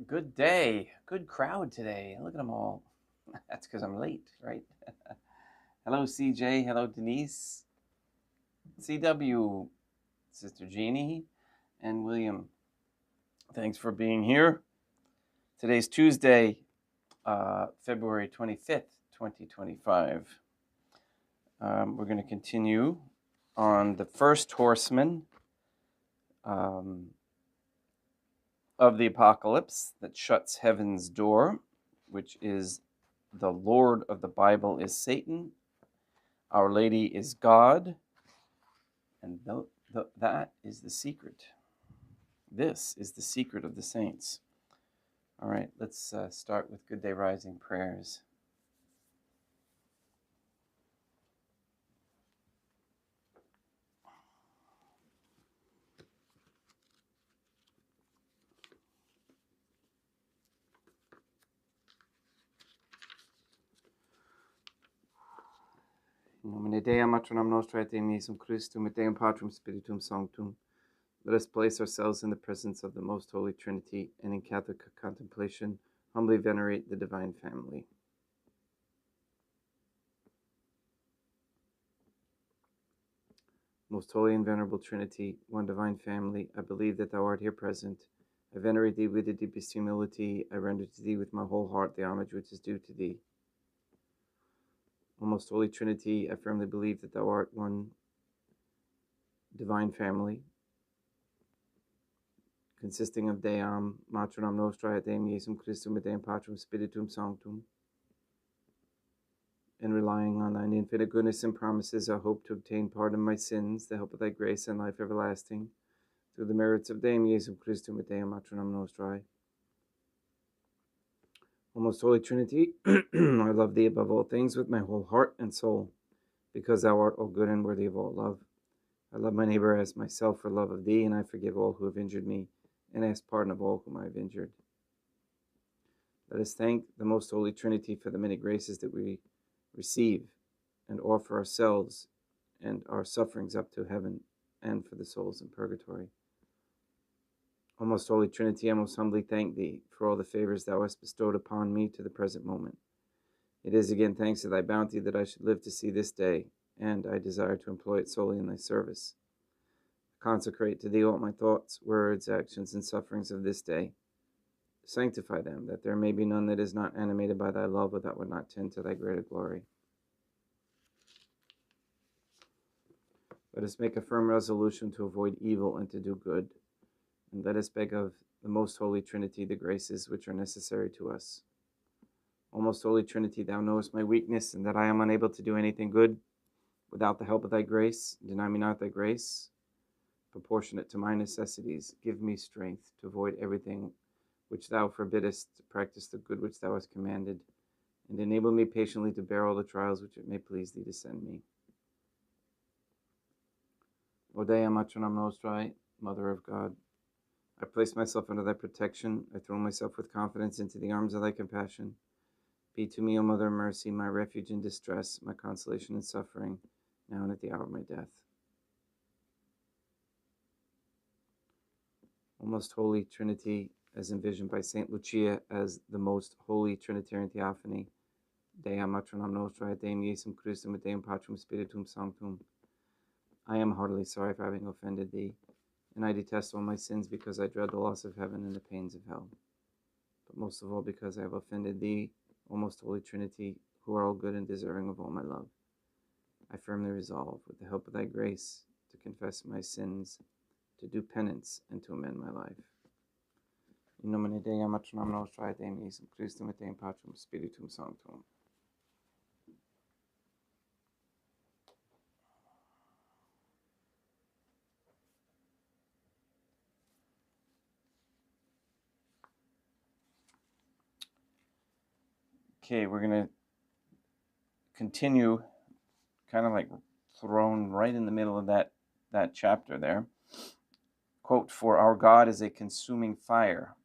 Good day. Good crowd today. Look at them all. That's because I'm late, right? Hello, CJ. Hello, Denise. CW, Sister Jeannie, and William. Thanks for being here. Today's Tuesday, February 25th, 2025. We're going to continue on the first horseman of the apocalypse that shuts heaven's door, which is the Lord of the Bible is Satan, Our Lady is God, and that is the secret. This is the secret of the saints. All right, let's start with Good Day Rising prayers. In nomine Dei, matronam nostra et Deum Iesum Christum, et Deum Patrum Spiritum Sanctum. Let us place ourselves in the presence of the Most Holy Trinity, and in Catholic contemplation humbly venerate the Divine Family. Most Holy and Venerable Trinity, one Divine Family, I believe that Thou art here present. I venerate Thee with the deepest humility. I render to Thee with my whole heart the homage which is due to Thee. O Most Holy Trinity, I firmly believe that Thou art one Divine Family, consisting of Deum, Matronam Nostra, et Deum Iesum Christum, et Deum Patrum Spiritum Sanctum, and relying on Thine infinite goodness and promises, I hope to obtain pardon of my sins, the help of Thy grace and life everlasting, through the merits of Deum Iesum Christum, et Deum Matronam Nostra. O Most Holy Trinity, I love Thee above all things with my whole heart and soul, because Thou art all good and worthy of all love. I love my neighbor as myself for love of Thee, and I forgive all who have injured me, and ask pardon of all whom I have injured. Let us thank the Most Holy Trinity for the many graces that we receive, and offer ourselves and our sufferings up to heaven, and for the souls in purgatory. O Most Holy Trinity, I most humbly thank Thee for all the favors Thou hast bestowed upon me to the present moment. It is again thanks to Thy bounty that I should live to see this day, and I desire to employ it solely in Thy service. Consecrate to Thee all my thoughts, words, actions, and sufferings of this day. Sanctify them, that there may be none that is not animated by Thy love, or that would not tend to Thy greater glory. Let us make a firm resolution to avoid evil and to do good, and let us beg of the Most Holy Trinity the graces which are necessary to us. O Most Holy Trinity, Thou knowest my weakness, and that I am unable to do anything good without the help of Thy grace. Deny me not Thy grace, proportionate to my necessities. Give me strength to avoid everything which Thou forbiddest, to practice the good which Thou hast commanded, and enable me patiently to bear all the trials which it may please Thee to send me. O Dea Matronam Nostrae, Mother of God, I place myself under Thy protection. I throw myself with confidence into the arms of Thy compassion. Be to me, O Mother of Mercy, my refuge in distress, my consolation in suffering, now and at the hour of my death. O Most Holy Trinity, as envisioned by St. Lucia as the Most Holy Trinitarian Theophany, Dea Matronam Nostrae, et Deum Iesum Christum, et Deum Patrum Spiritum Sanctum, I am heartily sorry for having offended Thee, and I detest all my sins because I dread the loss of heaven and the pains of hell. But most of all because I have offended Thee, O Most Holy Trinity, who are all good and deserving of all my love. I firmly resolve, with the help of Thy grace, to confess my sins, to do penance, and to amend my life. In nomine Dei, Matronam Nostrae, et Deum Iesum Christum, et Deum Patrum Spiritum Sanctum. Okay, we're going to continue, kind of like thrown right in the middle of that chapter there. Quote, for our God is a consuming fire,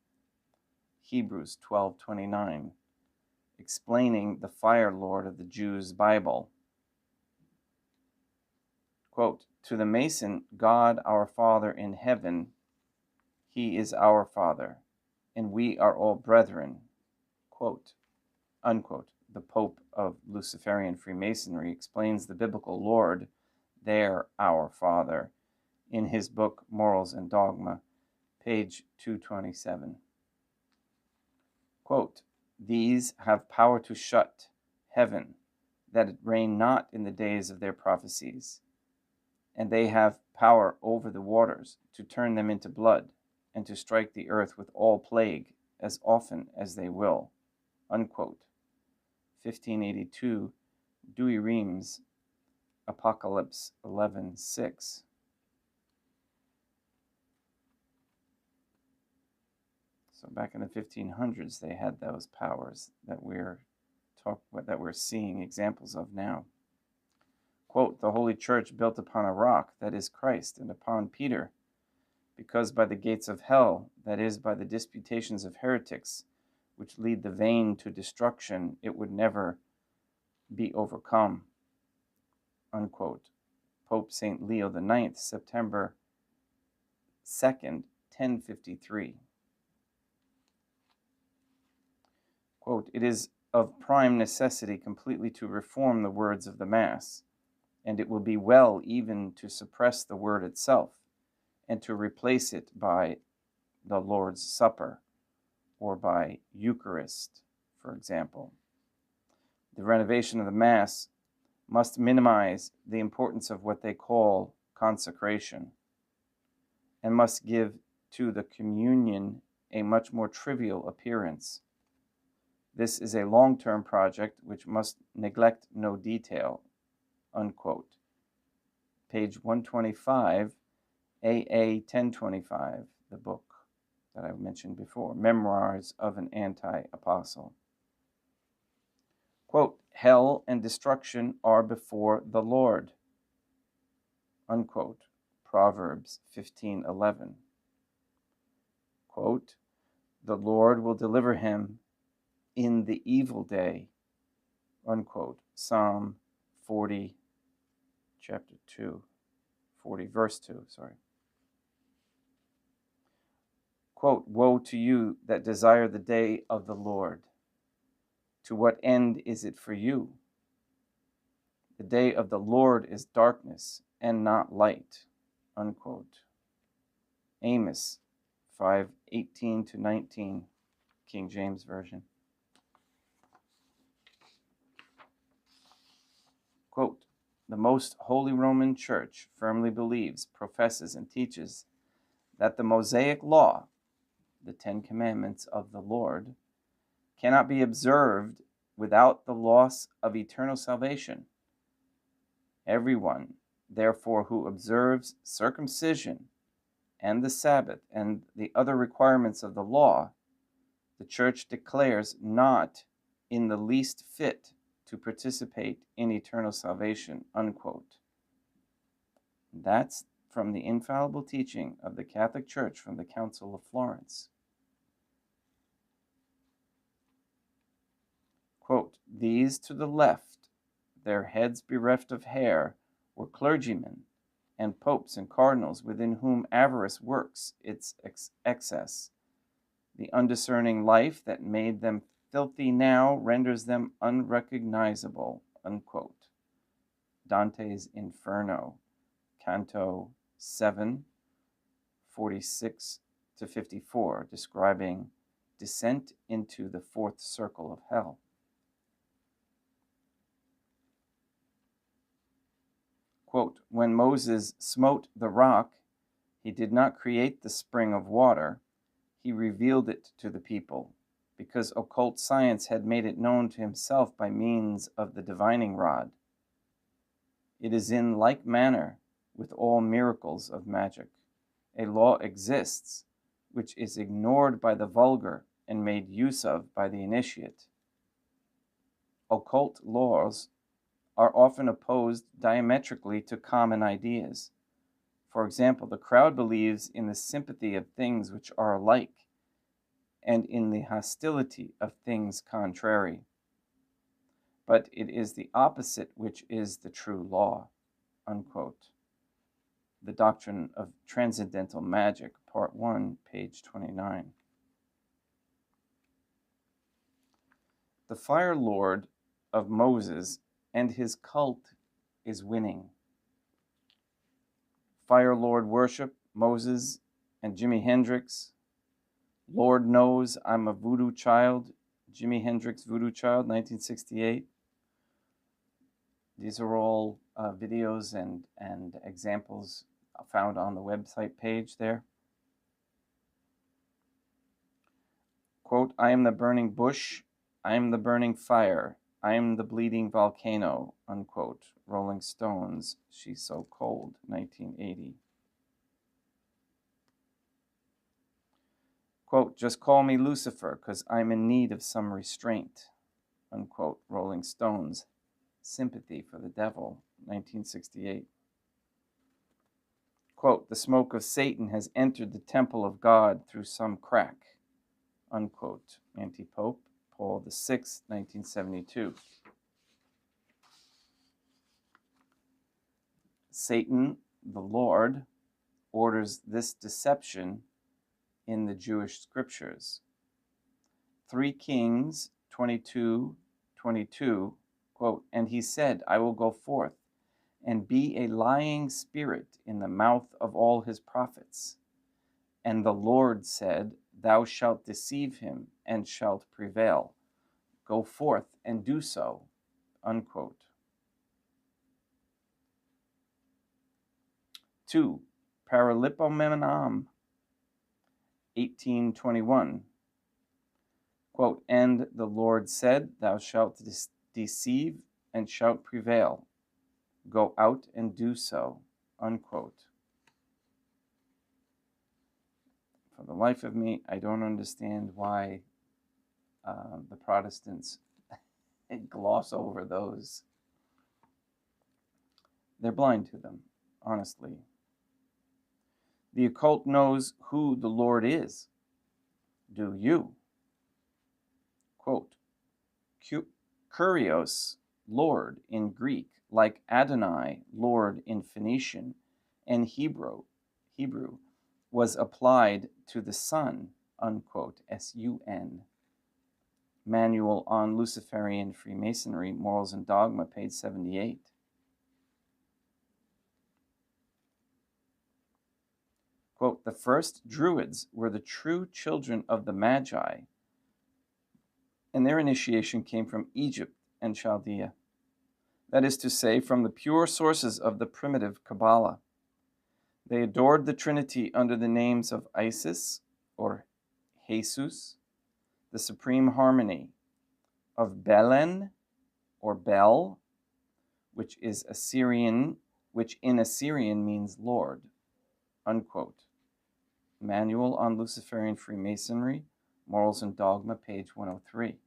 Hebrews 12:29, explaining the fire lord of the Jews' Bible. Quote, to the Mason, God our Father in heaven, He is our Father. and we are all brethren, quote, unquote. The Pope of Luciferian Freemasonry explains the biblical Lord, there our Father, in his book Morals and Dogma, page 227. Quote, these have power to shut heaven, that it rain not in the days of their prophecies, and they have power over the waters, to turn them into blood, and to strike the earth with all plague, as often as they will, unquote. 1582, Dewey Reams, Apocalypse 11:6. So back in the 1500s, they had those powers that we're seeing examples of now. Quote, the Holy Church built upon a rock, that is Christ, and upon Peter, because by the gates of hell, that is, by the disputations of heretics, which lead the vain to destruction, it would never be overcome, unquote. Pope St. Leo IX, September 2nd, 1053. Quote, it is of prime necessity completely to reform the words of the Mass, and it will be well even to suppress the word itself, and to replace it by the Lord's Supper, or by Eucharist, for example. The renovation of the Mass must minimize the importance of what they call consecration, and must give to the communion a much more trivial appearance. This is a long-term project which must neglect no detail, unquote. Page 125, AA 1025, the book that I mentioned before, Memoirs of an Anti-Apostle. Quote, hell and destruction are before the Lord, unquote. Proverbs 15:11. Quote, the Lord will deliver him in the evil day, unquote. Psalm 40, chapter 2, 40, verse 2, sorry. Quote, woe to you that desire the day of the Lord. To what end is it for you? The day of the Lord is darkness and not light, unquote. Amos 5:18-19, King James Version. Quote, the most holy Roman Church firmly believes, professes, and teaches that the Mosaic law, the 10 Commandments of the Lord, cannot be observed without the loss of eternal salvation. Everyone, therefore, who observes circumcision and the Sabbath and the other requirements of the law, the Church declares not in the least fit to participate in eternal salvation, unquote. That's from the infallible teaching of the Catholic Church from the Council of Florence. Quote, these to the left, their heads bereft of hair, were clergymen and popes and cardinals within whom avarice works its excess. The undiscerning life that made them filthy now renders them unrecognizable, unquote. Dante's Inferno, Canto 7, 46-54, describing descent into the fourth circle of hell. Quote, when Moses smote the rock, he did not create the spring of water, he revealed it to the people, because occult science had made it known to himself by means of the divining rod. It is in like manner with all miracles of magic. A law exists which is ignored by the vulgar and made use of by the initiate. Occult laws are often opposed diametrically to common ideas. For example, the crowd believes in the sympathy of things which are alike and in the hostility of things contrary. But it is the opposite which is the true law, unquote. The Doctrine of Transcendental Magic, Part 1, page 29. The Fire Lord of Moses and his cult is winning. Fire Lord worship, Moses and Jimi Hendrix. Lord knows I'm a voodoo child, Jimi Hendrix Voodoo Child, 1968. These are all videos and examples found on the website page there. Quote, I am the burning bush, I am the burning fire, I am the bleeding volcano, unquote. Rolling Stones, She's So Cold, 1980. Quote, just call me Lucifer, 'cause I'm in need of some restraint, unquote. Rolling Stones, Sympathy for the Devil, 1968. Quote, the smoke of Satan has entered the temple of God through some crack, unquote. Anti-Pope Paul VI, 1972. Satan, the Lord, orders this deception in the Jewish scriptures. 3 Kings 22:22, quote, and he said, I will go forth and be a lying spirit in the mouth of all his prophets. And the Lord said, thou shalt deceive him and shalt prevail. Go forth and do so, unquote. 2. Paralipomenam, 18:21. Quote, and the Lord said, thou shalt deceive and shalt prevail. Go out and do so, unquote. For the life of me, I don't understand why the Protestants gloss over those. They're blind to them, honestly. The occult knows who the Lord is. Do you? Quote, Kurios, Lord in Greek, like Adonai, Lord in Phoenician and Hebrew, was applied to the Son, unquote, S-U-N. Manual on Luciferian Freemasonry, Morals and Dogma, page 78. Quote, the first Druids were the true children of the Magi, and their initiation came from Egypt and Chaldea. That is to say, from the pure sources of the primitive Kabbalah. They adored the Trinity under the names of Isis, or Jesus, the supreme harmony, of Belen, or Bel, which in Assyrian means Lord, unquote. Manual on Luciferian Freemasonry, Morals and Dogma, page 103.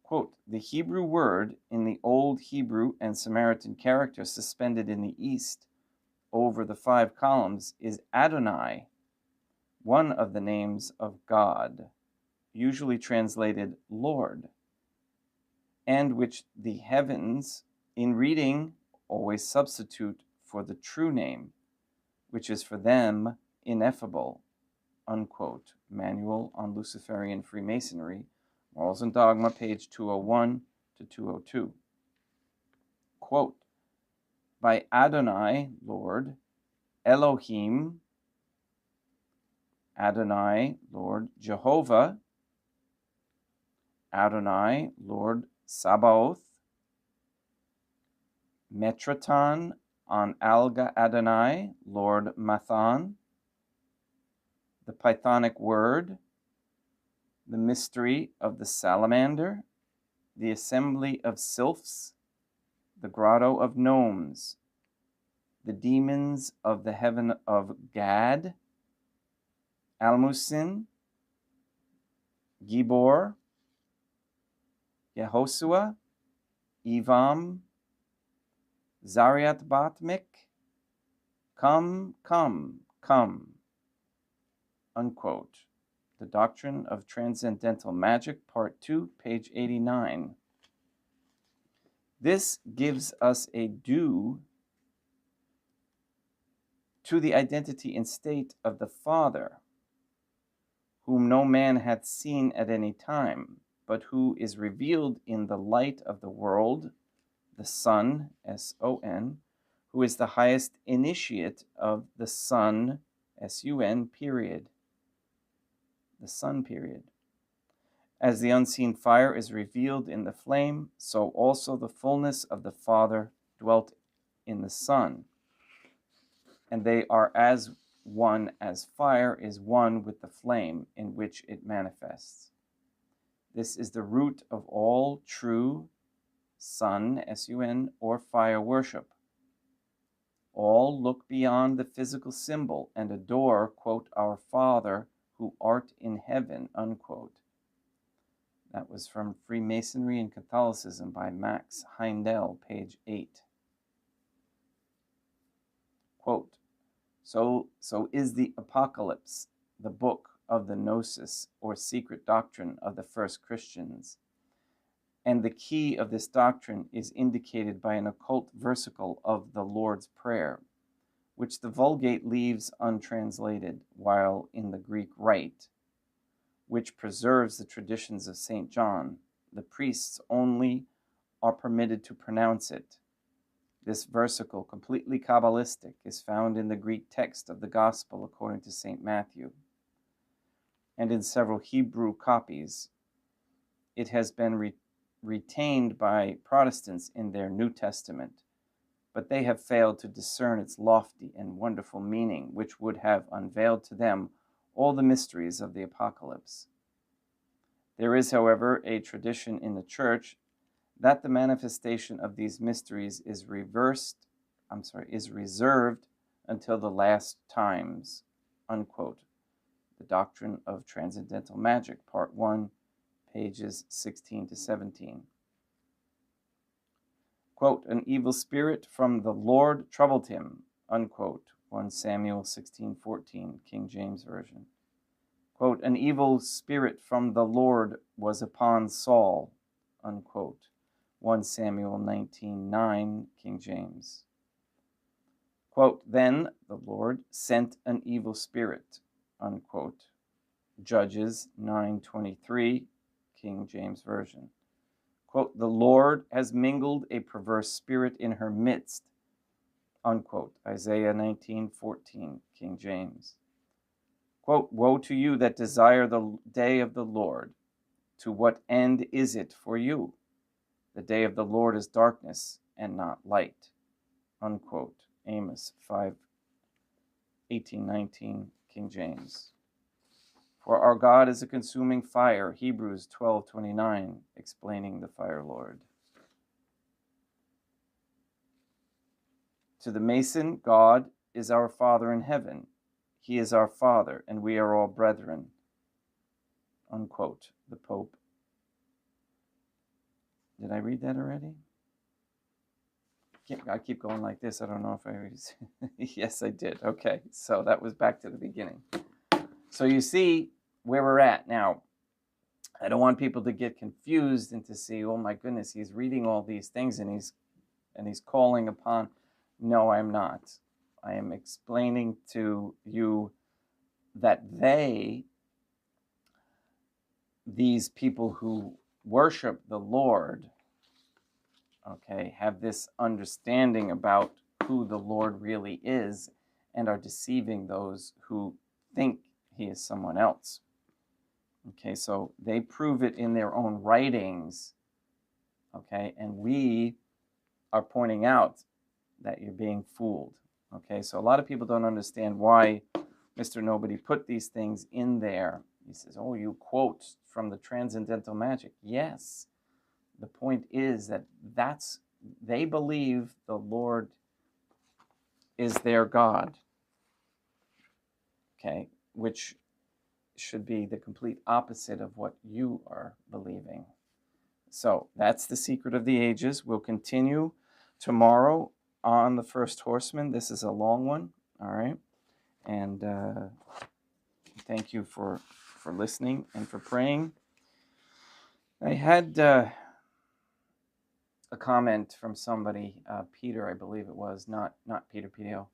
Quote, the Hebrew word in the Old Hebrew and Samaritan character suspended in the east over the 5 columns is Adonai, one of the names of God, usually translated Lord, and which the heavens in reading always substitute for the true name, which is for them ineffable, unquote. Manual on Luciferian Freemasonry, Morals and Dogma, page 201 to 202. Quote, by Adonai, Lord, Elohim, Adonai, Lord, Jehovah, Adonai, Lord, Sabaoth, Metraton on Alga Adonai, Lord Mathan, the Pythonic word, the mystery of the salamander, the assembly of sylphs, the grotto of gnomes, the demons of the heaven of Gad, Almusin, Gibor, Yehoshua, Evam, Zariat Batmik, come, come, come, unquote. The Doctrine of Transcendental Magic, Part 2, page 89. This gives us a due to the identity and state of the Father, whom no man hath seen at any time, but who is revealed in the light of the world, the Son, S-O-N, who is the highest initiate of the Son, S-U-N, period. The Son, period. As the unseen fire is revealed in the flame, so also the fullness of the Father dwelt in the Son. And they are as one as fire is one with the flame in which it manifests. This is the root of all true Sun, S-U-N, or fire worship. All look beyond the physical symbol and adore, quote, our Father who art in heaven, unquote. That was from Freemasonry and Catholicism by Max Heindel, page 8. Quote, so is the Apocalypse, the book of the Gnosis, or secret doctrine of the first Christians. And the key of this doctrine is indicated by an occult versicle of the Lord's Prayer, which the Vulgate leaves untranslated, while in the Greek Rite, which preserves the traditions of St. John, the priests only are permitted to pronounce it. This versicle, completely Kabbalistic, is found in the Greek text of the Gospel according to St. Matthew, and in several Hebrew copies. It has been retained by Protestants in their New Testament, but they have failed to discern its lofty and wonderful meaning, which would have unveiled to them all the mysteries of the Apocalypse. There is, however, a tradition in the Church that the manifestation of these mysteries is reserved until the last times, unquote. The Doctrine of Transcendental Magic, Part 1, pages 16 to 17. Quote, an evil spirit from the Lord troubled him, unquote. 1 Samuel 16:14, King James Version. Quote, an evil spirit from the Lord was upon Saul, unquote. 1 Samuel 19:9, King James. Quote, then the Lord sent an evil spirit, unquote. Judges 9:23, King James Version. Quote, the Lord has mingled a perverse spirit in her midst, unquote. Isaiah 19:14, King James. Quote, woe to you that desire the day of the Lord. To what end is it for you? The day of the Lord is darkness and not light, unquote. Amos 5:18-19, King James. For our God is a consuming fire, Hebrews 12:29, explaining the fire Lord. To the Mason, God is our Father in heaven. He is our Father, and we are all brethren, unquote. The Pope. Did I read that already? I keep going like this. I don't know if I... Yes, I did. Okay, so that was back to the beginning. So you see where we're at now. I don't want people to get confused and to see, oh my goodness, he's reading all these things and he's calling upon. No, I'm not. I am explaining to you that these people who worship the Lord, okay, have this understanding about who the Lord really is and are deceiving those who think he is someone else. Okay, so they prove it in their own writings, okay, and we are pointing out that you're being fooled. Okay, so a lot of people don't understand why Mr. Nobody put these things in there. He says, oh, you quote from the Transcendental Magic. Yes, the point is that they believe the Lord is their God, okay, which should be the complete opposite of what you are believing. So that's the secret of the ages. We'll continue tomorrow on the first Horseman. This is a long one, all right? And thank you for listening and for praying. I had a comment from somebody, Peter, I believe it was, not Peter Pio,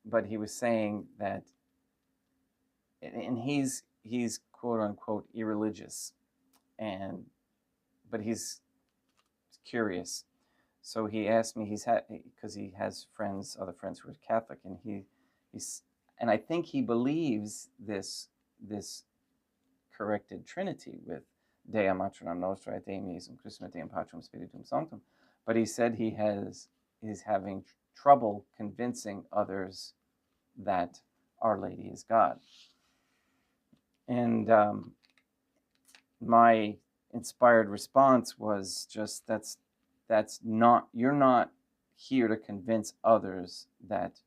but he was saying that, and he's quote unquote irreligious, but he's curious. So he asked me, because he has other friends who are Catholic, and and I think he believes this corrected Trinity with Dea Matronam Nostra et Deum Iesum Christum et Deum Patrum Spiritum Sanctum, but he said he's having trouble convincing others that Our Lady is God. And my inspired response was just, you're not here to convince others that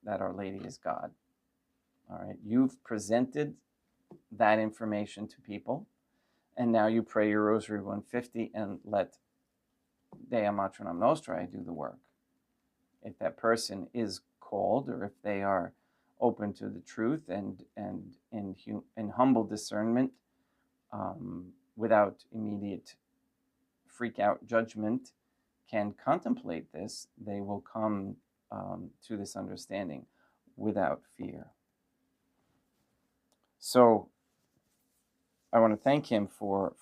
Our Lady is God. All right, you've presented that information to people, and now you pray your Rosary 150 and let Dea Matronam Nostrae do the work. If that person is called, or if they are open to the truth and in humble discernment, without immediate freak out judgment, can contemplate this, they will come to this understanding without fear. So I want to thank him for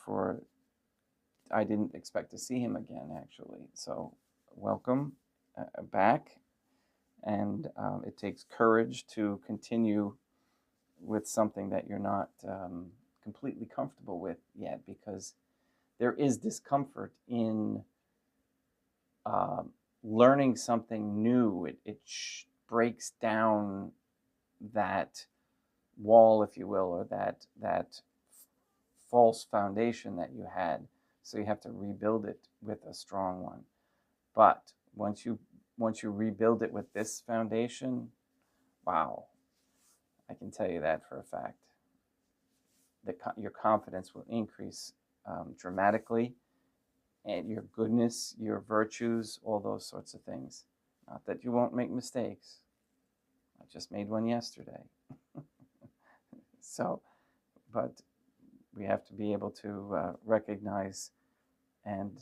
I didn't expect to see him again, actually. So welcome back. And it takes courage to continue with something that you're not completely comfortable with yet, because there is discomfort in learning something new. It breaks down that wall, if you will, or that false foundation that you had. So you have to rebuild it with a strong one. But once you rebuild it with this foundation, wow, I can tell you that for a fact. Your confidence will increase dramatically, and your goodness, your virtues, all those sorts of things. Not that you won't make mistakes. I just made one yesterday. So, but we have to be able to recognize and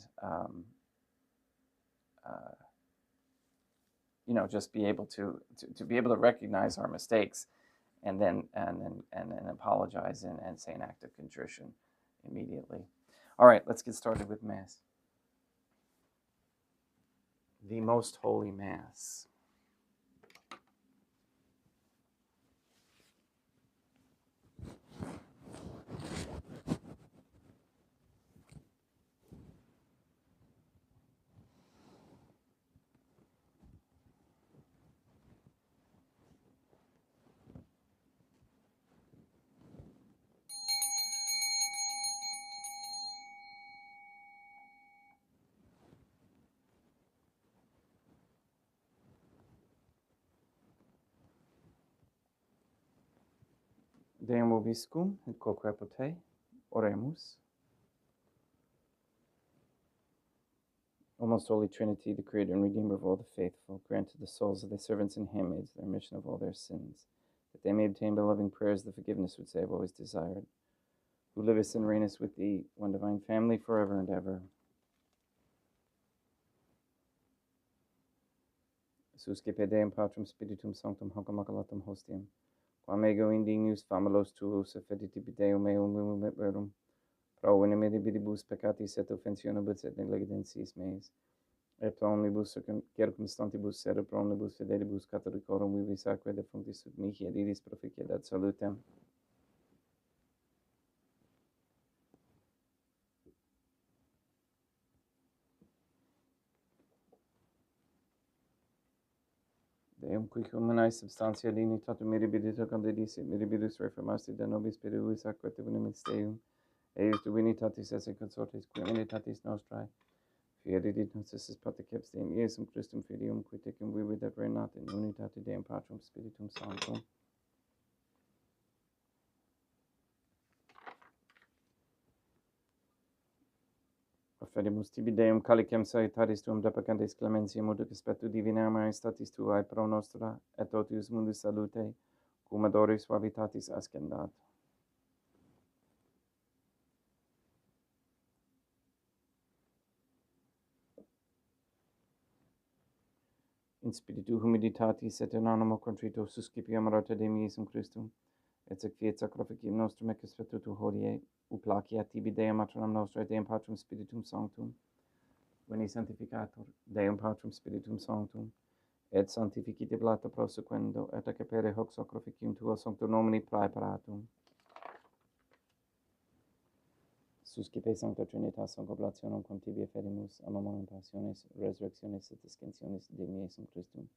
just be able to be able to recognize our mistakes, and then apologize and say an act of contrition immediately. All right, let's get started with Mass. The Most Holy Mass. Deum vobiscum et quoque pote, oremus. O most Holy Trinity, the Creator and Redeemer of all the faithful, grant to the souls of thy servants and handmaids the remission of all their sins, that they may obtain by loving prayers the forgiveness which they have always desired, who livest and reignest with thee, one divine family, forever and ever. Suscipe Deum Patrum Spiritum Sanctum hoc Immaculatum Hostiam, quam ego indignus famulos tuos effeditibus Deum meum et verum, pro inimitabilibus peccatis et offensionibus et negligencies meis, et pro omnibus circumstantibus sed pro omnibus fidelibus catholicorum vivis aquae defunctis ut mihi et iris proficiat salutem. Deum qui humanae substantia dignitatum mirabilita condedis et mirabilis reformasti de nobis spiritus aquae divinimis Deum, eius divinitatis esse consortes qui unitatis nostrae, fiat nostris patriceps Deum Iesum Christum Filium, qui tecum vivit et regnat in unitate Deum Patrum Spiritum Sanctum. Offerimus tibi Deum calicem salutaris tuum deprecantes clementiam ut spectu divinae majestatis tuae pro nostra et totius mundus salute, cum adoris suavitatis ascendat. In spiritu humilitatis et in animo contrito suscipiam rata Deum Iesum Christum, et fiat sacrificium nostrum ec spiritu hodie, uplaciat tibi Deum matronam nostra, Deum Patrum Spiritum Sanctum, veni sanctificator, Deum Patrum Spiritum Sanctum, et sanctificite blata prosequendo, et acapere hoc sacrificium tua sanctum nomini praeparatum. Suscipe Sancta Trinitas oblationem cum tibi ferimus, amamon passiones, resurrectionis et ascensionis Dei Iesum Christum,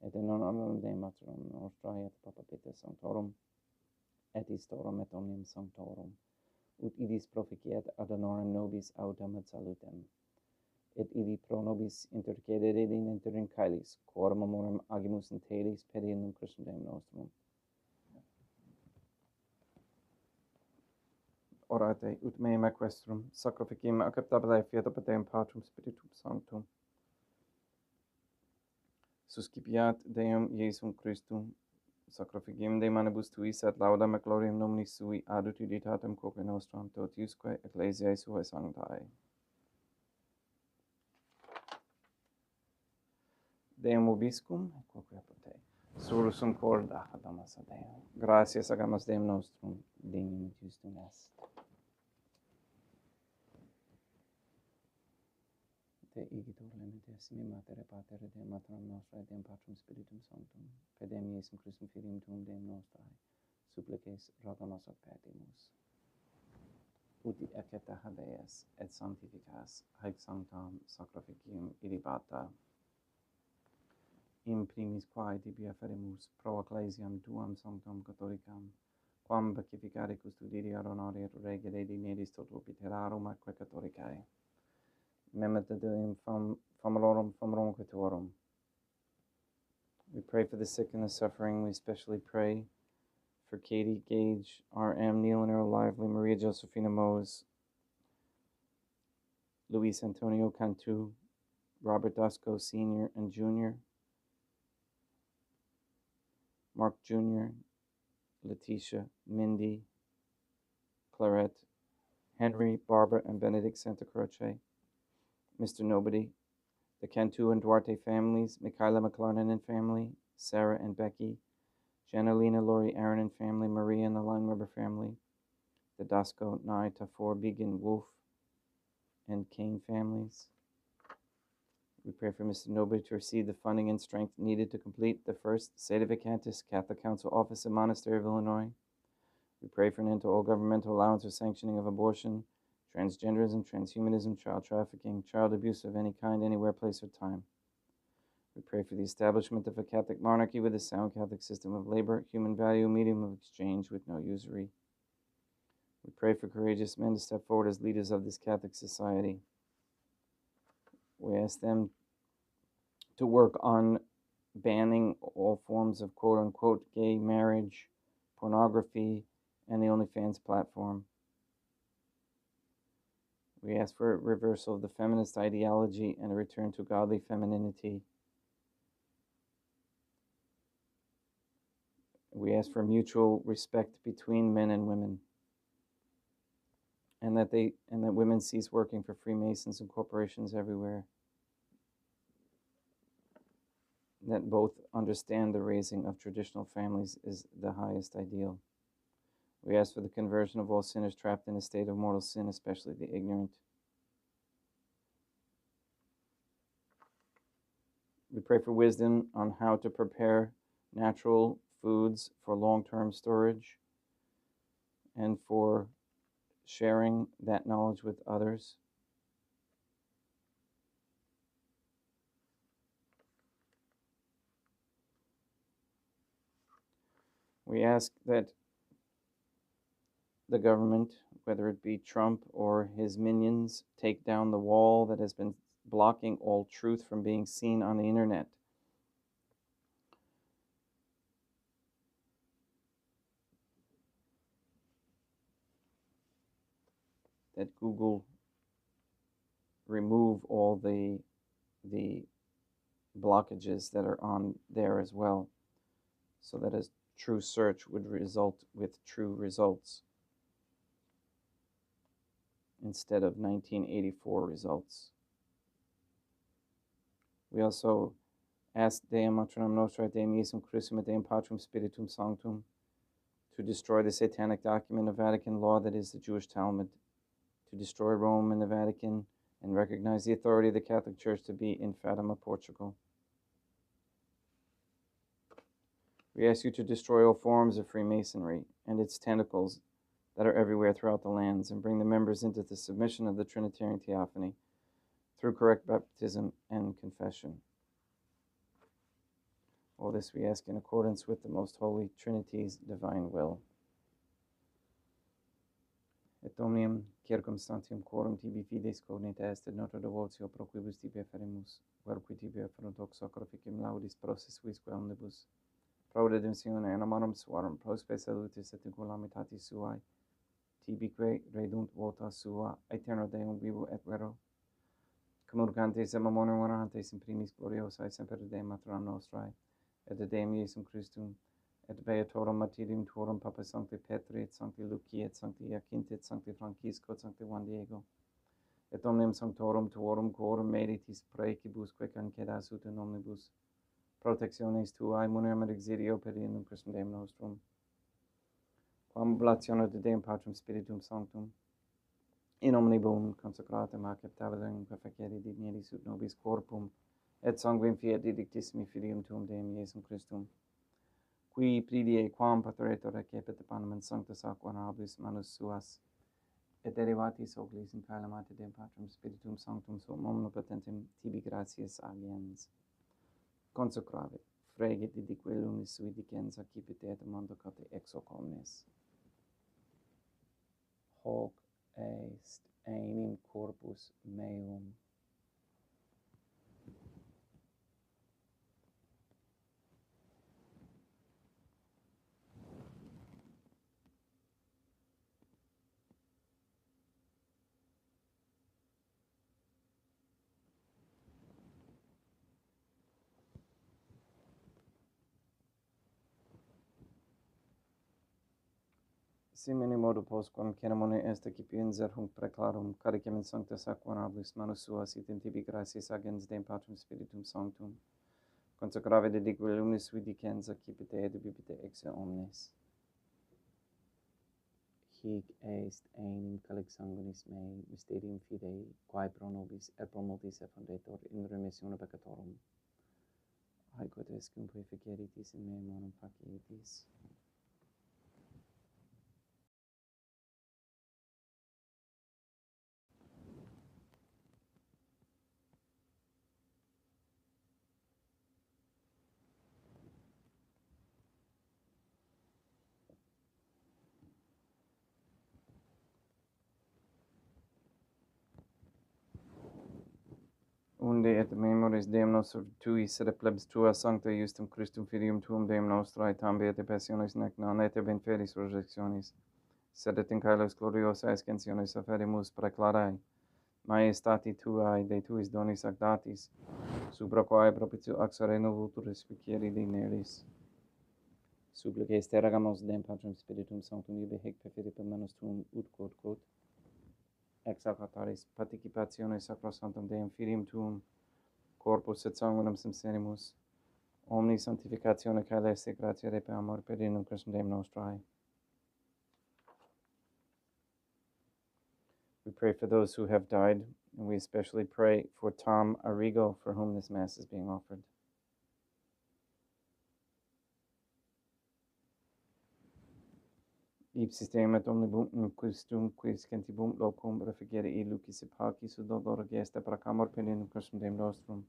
et in honorem Deum matronam nostrae et Papa Peter Sanctorum, et istorum et omnium sanctorum, ut idis proficiat ad honorem nobis autem et salutem, et ibi pro nobis intercedere inter in caelis, quorum amorem agimus in telis pediendum Christum Deum nostrum. Orate, ut meum equestrum, sacrificium acceptabile fiat op Deum Patrum Spiritum Sanctum. Suscipiat Deum Iesum Christum, sacrificium de manibus tuis et laudam et gloriam nomini sui ad utilitatem quoque nostram totiusque ecclesiae suae sanctae. Deum vobiscum, quoque apud te. Surusum corda adamas a Deum. Gratias agamus Deum nostrum, dignum et justum est. Te igitur lementissimi matere patere Deum matronam nostrae, Deum Patrum Spiritum Sanctum, per Deum Iesum Christum filium tuum Deum nostrae, supplices rogamus ad petimus. Uti ecce habeas et sanctificas haec sanctam sacrificium ilibata, in primis quae tibi afferimus pro ecclesiam tuam sanctam catholicam, quam beatificare custodire ad honore et regere dignidis toto piterarum atque catholicae. Memet Deum famalorum quatuorum. We pray for the sick and the suffering. We especially pray for Katie Gage, R.M. Neil and Earl Lively, Maria Josephina Mose, Luis Antonio Cantu, Robert Dosco Sr. and Jr., Mark Jr., Letitia, Mindy, Clarette, Henry, Barbara, and Benedict Santa Croce, Mr. Nobody, the Cantu and Duarte families, Michaela McLarnon and family, Sarah and Becky, Janelina, Lori, Aaron and family, Maria and the Line Weber family, the Dosco, Nye, Tafor, Began, Wolf, and Kane families. We pray for Mr. Nobody to receive the funding and strength needed to complete the first Sede Vacantis Catholic Council office in Monastery of Illinois. We pray for an end to all governmental allowance or sanctioning of abortion, transgenderism, transhumanism, child trafficking, child abuse of any kind, anywhere, place, or time. We pray for the establishment of a Catholic monarchy with a sound Catholic system of labor, human value, medium of exchange with no usury. We pray for courageous men to step forward as leaders of this Catholic society. We ask them to work on banning all forms of quote-unquote gay marriage, pornography, and the OnlyFans platform. We ask for a reversal of the feminist ideology and a return to godly femininity. We ask for mutual respect between men and women, and that women cease working for Freemasons and corporations everywhere. That both understand the raising of traditional families is the highest ideal. We ask for the conversion of all sinners trapped in a state of mortal sin, especially the ignorant. We pray for wisdom on how to prepare natural foods for long-term storage and for sharing that knowledge with others. We ask that the government, whether it be Trump or his minions, take down the wall that has been blocking all truth from being seen on the internet. That Google remove all the blockages that are on there as well, so that a true search would result with true results instead of 1984 results. We also ask Deum Matronam Nostrae, Deum Iesum Christum et Deum Patrum Spiritum Sanctum to destroy the satanic document of Vatican law that is the Jewish Talmud, to destroy Rome and the Vatican, and recognize the authority of the Catholic Church to be in Fatima, Portugal. We ask you to destroy all forms of Freemasonry and its tentacles that are everywhere throughout the lands, and bring the members into the submission of the Trinitarian Theophany through correct baptism and confession. All this we ask in accordance with the Most Holy Trinity's divine will. Et omnium circumstantium quorum tibi fides cognita est et nota devotio pro quibus tibi ferimus, querque tibi afferunt hoc sacrificium laudis process visque omnibus, pro redemptione animarum suarum, prospe salutis et inculamitatis suae, tibique redunt vota sua, aeterno Deum vivo et vero, communicantes et memoriam venerantes in primis gloriosae semper Deum Matram nostrae, et de Deum Iesum Christum, et beatorum martyrium tuorum Papa Sancti Petri, et Sancti Lucia, et Sancti Jacinta, et Sancti Francisco, et Sancti Juan Diego, et omnium sanctorum tuorum quorum meritis praecibusque cancedas ut in omnibus protectiones tuae munerium et exidio per in Christum Deum nostrum, quam oblatione de Deum Patrum Spiritum Sanctum, in omnibus consecratum acceptabilem perfecere dignitis ut nobis corpum, et sanguinem fiat didictissimi filium tuum Deum Iesum Christum, qui pridie quam pateretur recepit panem sanctus aqua nobis manus suas, et derivatis oglis in calamate Deum Patrum Spiritum Sanctum sum omnipotentem tibi gratias agiens. Consecravit, fregit didique lunis sui dicens accipit et mondo cate ex hoc omnes. Hoc est enim corpus meum. Simene modo postquam ceremone est accipienser hunc preclarum, caricem in sanctus aqua nobis manus suas, et in tibi gratias agens Deum Patrum Spiritum Sanctum, consecrave dedique lunis sui dicens accipite et bibite ex omnes. Hic est enim calix sanguinis mei, mysterium fidei, quae pro nobis et pro multis effundetur in remissione peccatorum. Haec est cum purificeritis in me monum facietis. Unde et memoris Deum nostrum tuis et plebs tua sancta justum Christum filium tuum Deum nostrae, tambe et passiones nec non et ben feris resurrectionis, sed et in caelos gloriosae ascensiones afferimus preclarae, maestati tuae de tuis donis ac datis, supra quae propitio axere novutur respiциeri dineris. Supplices te rogamos Deum Patrum Spiritum Sanctum ibi hic perfide per manus tuum ut quod ex altaris participationes sacrosanctum Deum filium tuum, corpus et sanguinem sincerimus, omni sanctificatione caeleste gratia de per amor per in Christum Deum nostrae. We pray for those who have died, and we especially pray for Tom Arrigo, for whom this Mass is being offered. Ipsis Deum et omnibus in Christum quis centibum locum refugere lucis et pacis ut dolor gesta procamor per in Christum Deum nostrum,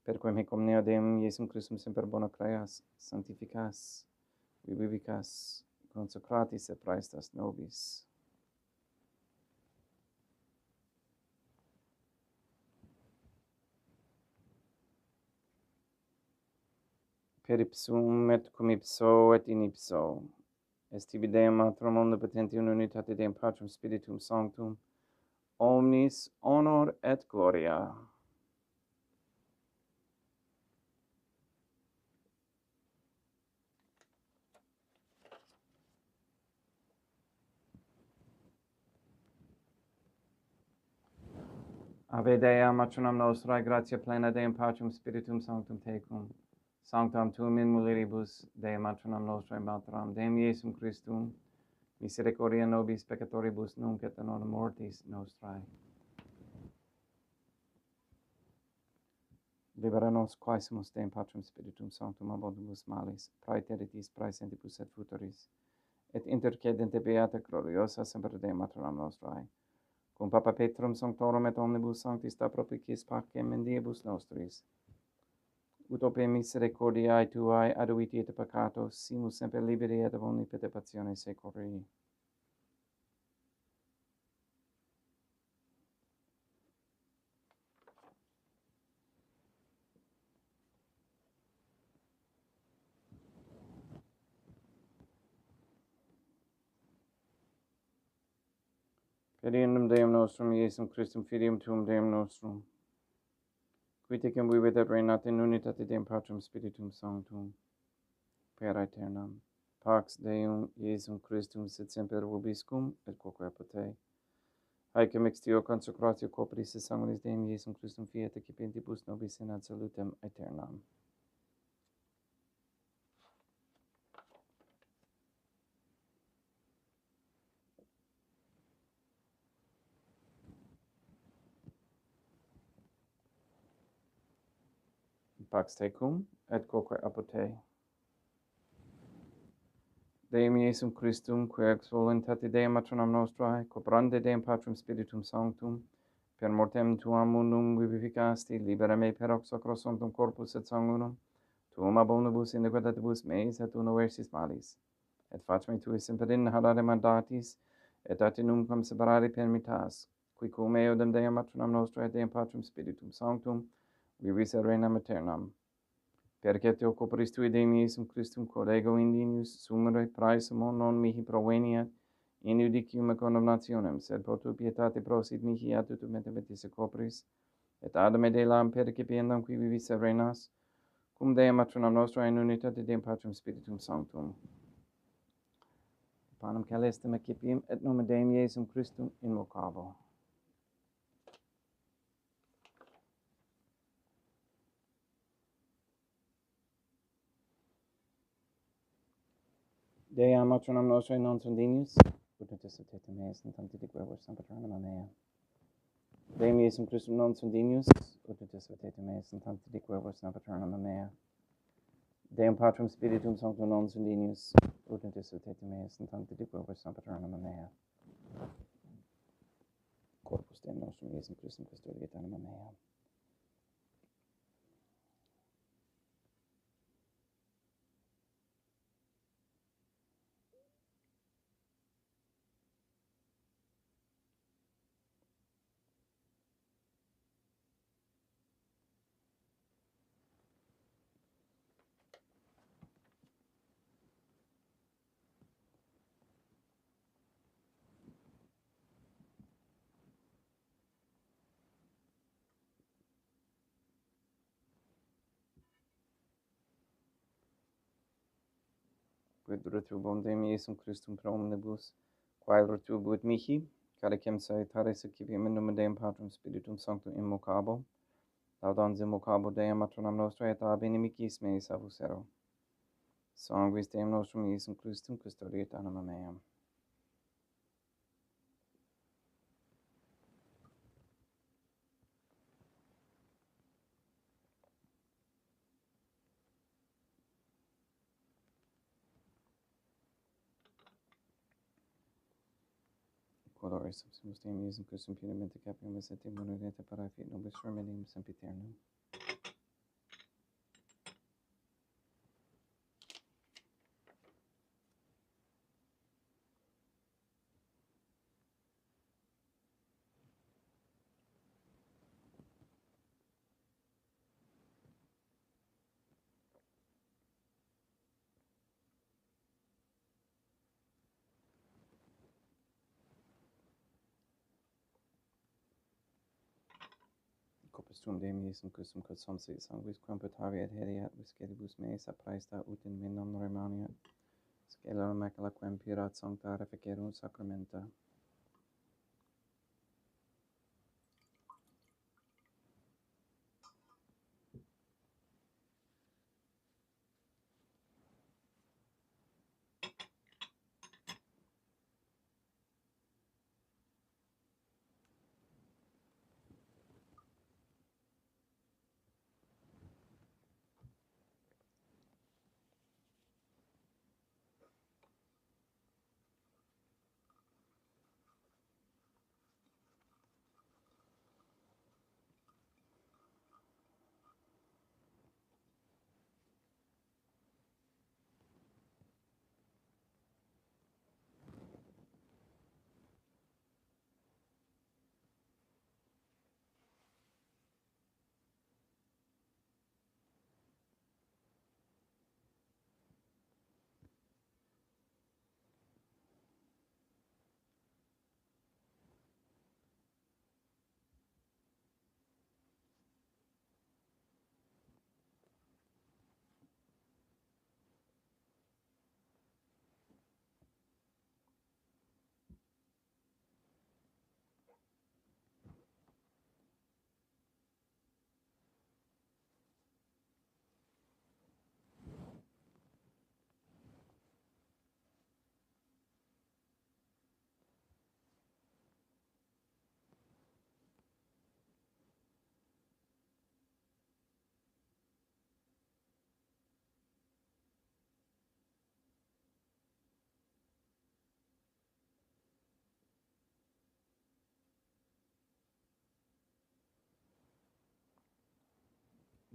per quem hic omnia Deum Iesum Christum semper bona creas, sanctificas, vivicas, consecratis et praestas nobis. Per ipsum et cum ipso et in ipso, est tibi Deum Matrum omnipotenti in unitate Deum Patrum Spiritum Sanctum, omnis honor et gloria. Ave Dea, matronam nostrae, gratia plena Deum Patrum Spiritum Sanctum tecum, Sanctam tuum in mulieribus, Dei matronam nostrae materam, Deum Iesum Christum, misericordia nobis peccatoribus nunc et in hora mortis nostrae. Libera nos quaesimus Deum Patrem Spiritum Sanctum abondibus malis, praeteritis, praesentibus et futuris, et intercedente beata gloriosa semper Deum matronam nostrae, cum Papa Petrum Sanctorum et omnibus sanctis da propicis pacem in diebus nostris, ut ope misericordiae tuae aduiti et peccatos, simus semper liberi et omni perturbazione secori. Fideium Deum nostrum, Iesum Christum, fideium tuum Deum nostrum, qui tecum vivit et reinat in unitate Deum Patrem Spiritum Sanctum, per aeternam. Pax Deum, Iesum Christum, sit semper vobiscum, et quoque apud te. Haecum extio consecratio corporis et sanguinis Deum Iesum Christum fiat excipentibus nobis in ad salutem aeternam. Pax tecum, et quoque apud te. Deum Iesum Christum, qui ex voluntate Deum matronam nostrae, cobrande Deum Patrem Spiritum Sanctum, per mortem tuam unum vivificasti, libera me per hoc sacrosanctum corpus et sanguinum, tuum abondibus iniquitatibus meis et universis malis, et fac me tui semper inhalare mandatis, et atinum quam separare permittas, qui cum eodem Deum matronam nostrae, Deum Patrem Spiritum Sanctum, vivis et regnam aeternam. Perché te occuparis tui Deum Iesum Christum, quod ego indinius sumere praesimo non mihi proveniat in judicium et condemnationem, sed pro tu pietate prosit mihi ad tutum et metis occuparis, et ad me delam percipiendam qui vivis et reinas, cum Deum matronam nostra in unitate Deum Patrem Spiritum Sanctum. Panem calestem excipiem et nomen Deum Iesum Christum invocabo. Deam matronam nostrae non sondinius, ut anticipatem meas in tantidique verbos sempiternam mea. Deum Iesum Christum non sondinius, ut anticipatem meas in tantidique verbos sempiternam mea. Deum Patrem Spiritum Sanctum non sondinius, ut anticipatem meas in tantidique verbos sempiternam mea. Corpus Deum nostrum Iesum Christum custodiet anima mea. Quid retrubum Deum Iesum Christum pro omnibus, quae retribuit mihi, calicem salutaris excipiem in nomen Deum Patrem Spiritum Sanctum invocabo, laudans invocabo Deum matronam nostrae et ab inimicis meis avusero. Sanguis Deum nostrum Iesum Christum custodiet anima meam. Quodore subsumus Deum Iesum Christum punimente capiamus et immunamente parafit nobis remedium sempiternum. Corpus tuum Deum Iesum Christum quod somse sanguis quam putavi et heriat visceribus meis apraesta ut in me non remaniat, scelera macula quam pirat sancta reficerunt sacramenta.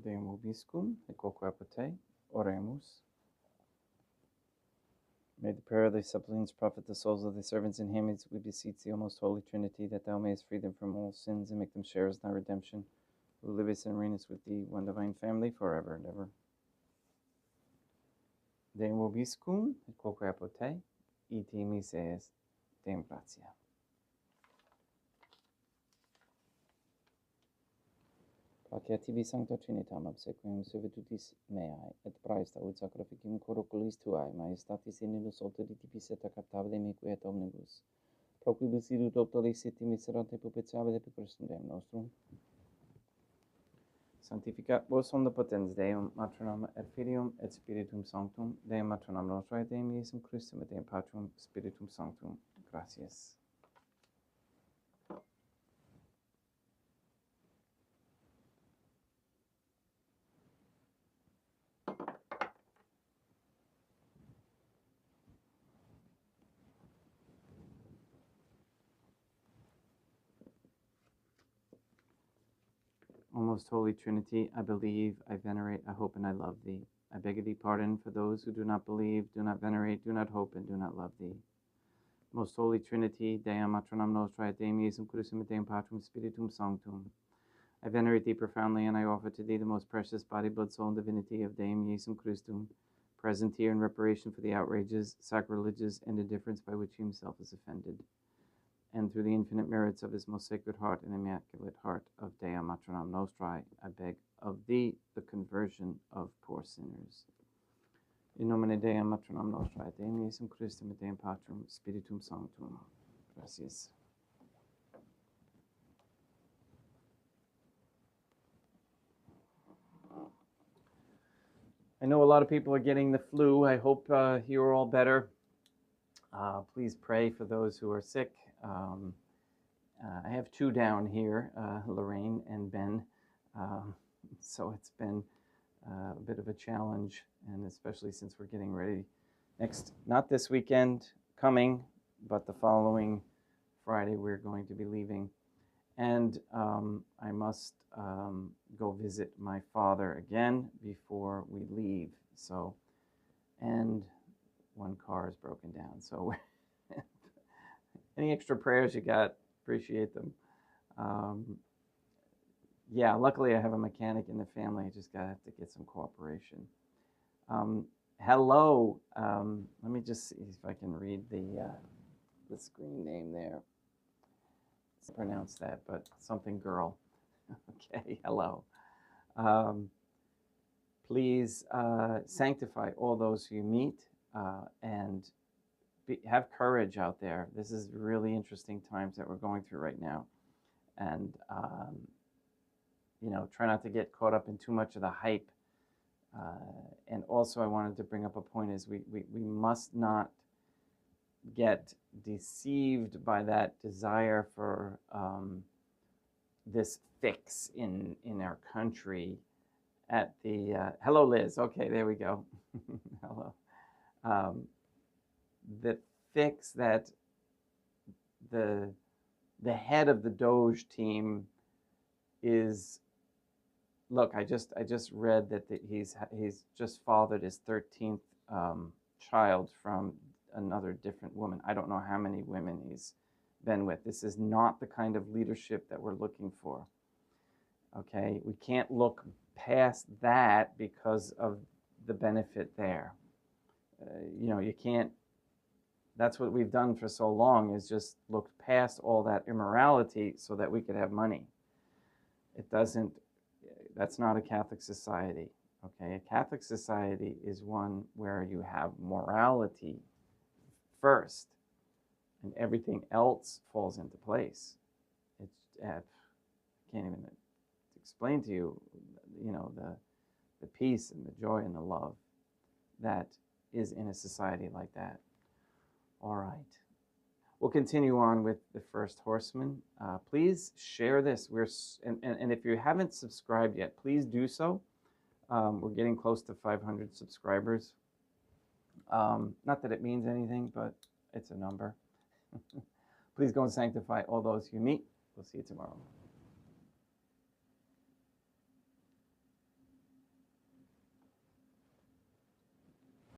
Deum vobiscum, et quoque apote, oremus. May the prayer of thy suppliants profit the souls of thy servants and handmaids. We beseech thee, O most holy Trinity, that thou mayest free them from all sins and make them sharers in thy redemption, who livest and reignest with thee, one divine family, forever and ever. Deum vobiscum, et quoque apote, ite mises, Deum gratia. Placia tibi sancta Trinitam obsequium servitutis meae, et praesta ut sacrificium corporis tuae, majestatis in illus autoriti piseta captabile meque et omnibus. Proquibus idut doctores siti miserante propitiabile per Christum Deum nostrum. Sanctificat vos omnipotens Deum, Matronam et Filium et Spiritum Sanctum, Deum Matronam nostrae, Deum Iesum Christum et Deum Patrum Spiritum Sanctum. Gratias. O most holy Trinity, I believe, I venerate, I hope, and I love thee. I beg of thee pardon for those who do not believe, do not venerate, do not hope, and do not love thee. Most holy Trinity, Deum Matronam Nostrae, Deum Iesum Christum et Deum Patrum Spiritum Sanctum. I venerate thee profoundly, and I offer to thee the most precious body, blood, soul, and divinity of Deum Iesum Christum, present here in reparation for the outrages, sacrileges, and indifference by which he himself is offended, and through the infinite merits of his most sacred heart and immaculate heart of Deum Matronam Nostrae, I beg of thee the conversion of poor sinners. In nomine Deum Matronam Nostrae, Deum Iesum Christum et Deum Patrum Spiritum Sanctum. Gracias. I know a lot of people are getting the flu. I hope you're all better. Please pray for those who are sick. I have two down here, Lorraine and Ben. So it's been a bit of a challenge, and especially since we're getting ready next, not this weekend coming, but the following Friday, we're going to be leaving. And I must go visit my father again before we leave. So, and one car is broken down. So any extra prayers you got, appreciate them. Yeah, luckily I have a mechanic in the family. I just gotta have to get some cooperation. Hello. Let me just see if I can read the screen name there. Pronounce that, but something girl. Okay, hello. Please sanctify all those who you meet and have courage out there. This is really interesting times that we're going through right now. And, you know, try not to get caught up in too much of the hype. And also I wanted to bring up a point is we must not get deceived by that desire for this fix in our country at the hello Liz, okay, there we go. Hello. The fix that the head of the Doge team is, look, I just read that he's just fathered his 13th child from another different woman. I don't know how many women he's been with. This is not the kind of leadership that we're looking for. Okay, we can't look past that because of the benefit there. You know, you can't, that's what we've done for so long, is just looked past all that immorality so that we could have money. It doesn't, that's not a Catholic society. Okay, a Catholic society is one where you have morality first, and everything else falls into place. It's I can't even explain to you, you know, the peace and the joy and the love that is in a society like that. All right, we'll continue on with the first Horseman. Please share this. And if you haven't subscribed yet, please do so. We're getting close to 500 subscribers. Not that it means anything, but it's a number. Please go and sanctify all those you meet. We'll see you tomorrow.